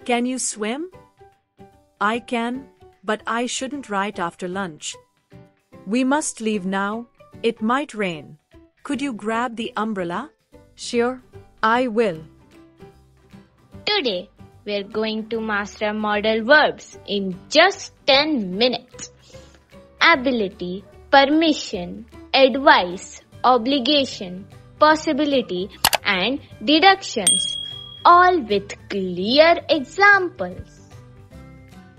Can you swim? I can, but I shouldn't right after lunch. We must leave now. It might rain. Could you grab the umbrella? Sure, I will. Today, we're going to master modal verbs in just 10 minutes. Ability, permission, advice, obligation, possibility, and deductions, all with clear examples.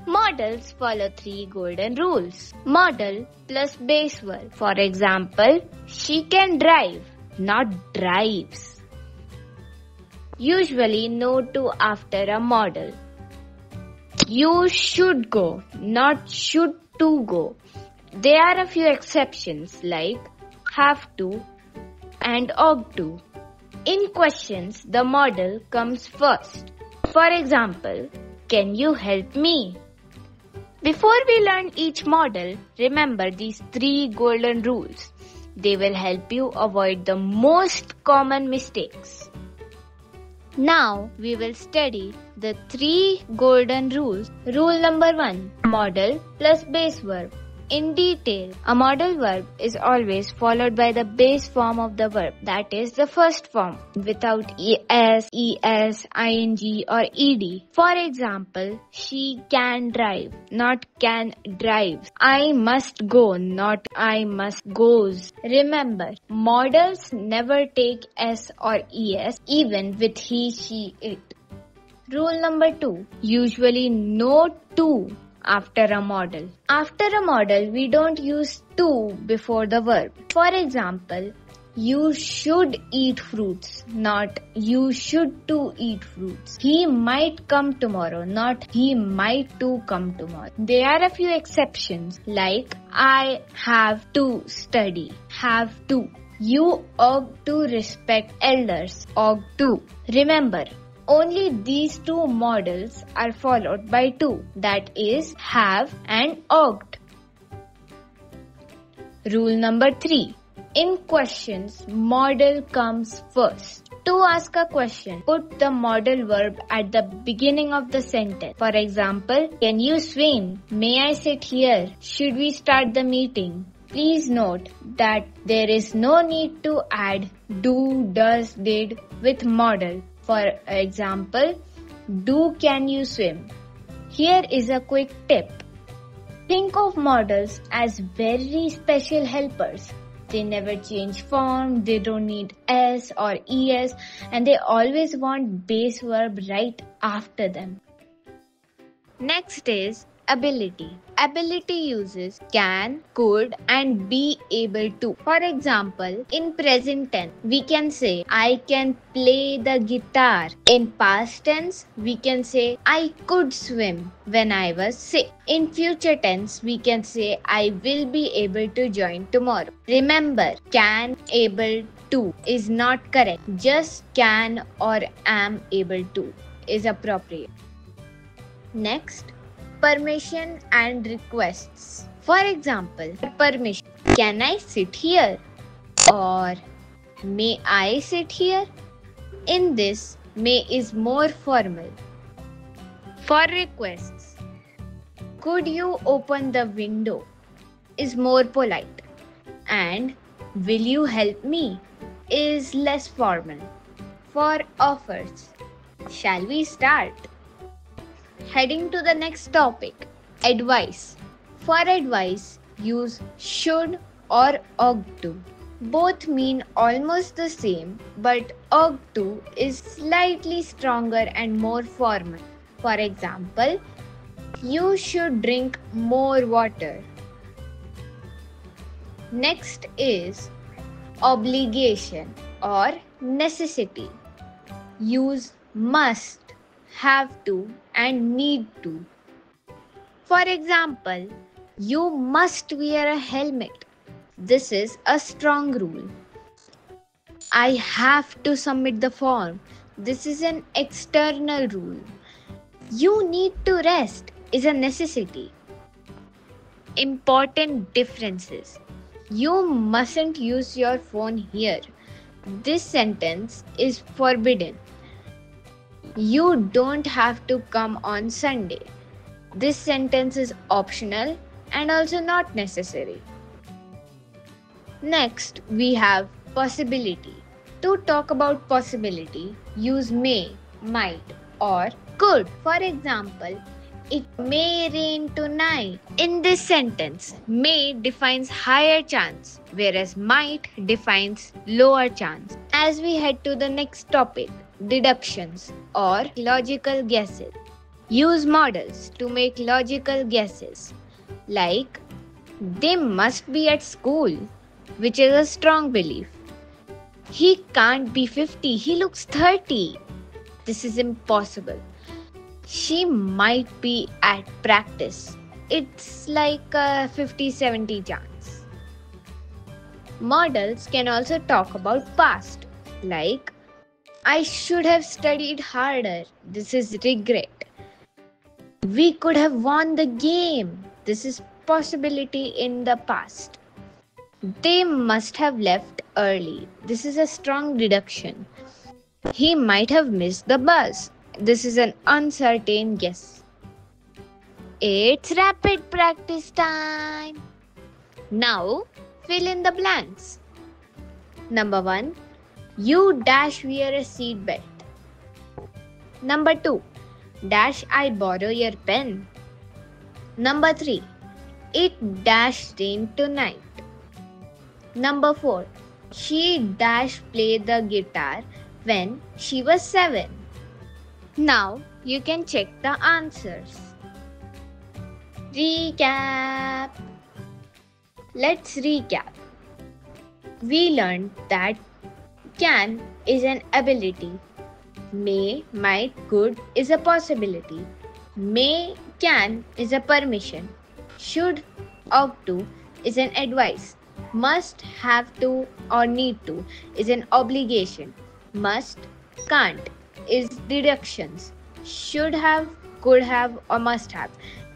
Modals follow 3 golden rules. Modal plus base verb. For example, she can drive, not drives. Usually no to after a modal. You should go, not should to go. There are a few exceptions like have to and ought to. In questions, the modal comes first. For example, can you help me? Before we learn each modal, remember these 3 golden rules. They will help you avoid the most common mistakes. Now we will study the 3 golden rules. Rule number 1. Modal plus base verb. In detail, a modal verb is always followed by the base form of the verb, that is the first form, without es, ing or ed. For example, she can drive, not can drives. I must go, not I must goes. Remember, modals never take s or es, even with he, she, it. Rule number 2. Usually no to after a modal. After a modal, we don't use to before the verb. For example, you should eat fruits, not you should to eat fruits. He might come tomorrow, not he might to come tomorrow. There are a few exceptions like I have to study, have to. You ought to respect elders, ought to. Remember, only these 2 modals are followed by 2, that is have and ought. Rule number 3. In questions, modal comes first. To ask a question, put the modal verb at the beginning of the sentence. For example, can you swim? May I sit here? Should we start the meeting? Please note that there is no need to add do, does, did with modal. For example, do can you swim? Here is a quick tip. Think of modals as very special helpers. They never change form, they don't need s or es, and they always want base verb right after them. Next is ability. Ability uses can, could, and be able to. For example, in present tense, we can say I can play the guitar. In past tense, we can say I could swim when I was sick. In future tense, we can say I will be able to join tomorrow. Remember, can, able to is not correct. Just can or am able to is appropriate. Next, permission and requests. For example, permission. Can I sit here? Or may I sit here? In this, may is more formal. For requests, could you open the window? Is more polite. And will you help me? Is less formal. For offers, shall we start? Heading to the next topic, advice. For advice, use should or ought to. Both mean almost the same, but ought to is slightly stronger and more formal. For example, you should drink more water. Next is obligation or necessity. Use must, have to, and need to. For example, you must wear a helmet. This is a strong rule. I have to submit the form. This is an external rule. You need to rest is a necessity. Important differences. You mustn't use your phone here. This sentence is forbidden. You don't have to come on Sunday. This sentence is optional and also not necessary. Next, we have possibility. To talk about possibility, use may, might, or could. For example, it may rain tonight. In this sentence, may defines higher chance, whereas might defines lower chance. As we head to the next topic, deductions or logical guesses. Use models to make logical guesses, like they must be at school, which is a strong belief. He can't be 50, he looks 30. This is impossible. She might be at practice. It's like a 50-70 chance. Models can also talk about past, like I should have studied harder. This is regret. We could have won the game. This is possibility in the past. They must have left early. This is a strong deduction. He might have missed the bus. This is an uncertain guess. It's rapid practice time. Now, fill in the blanks. Number 1. You dash wear a seat belt. Number 2. Dash I borrow your pen. Number 3. It dash rain tonight. Number 4. She dash play the guitar when she was 7. Now you can check the answers. Recap. Let's recap. We learned that can is an ability. May, might, could is a possibility. May, can is a permission. Should, ought to is an advice. Must, have to or need to is an obligation. Must, can't is deductions. Should have, could have or must have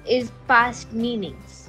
is past meanings.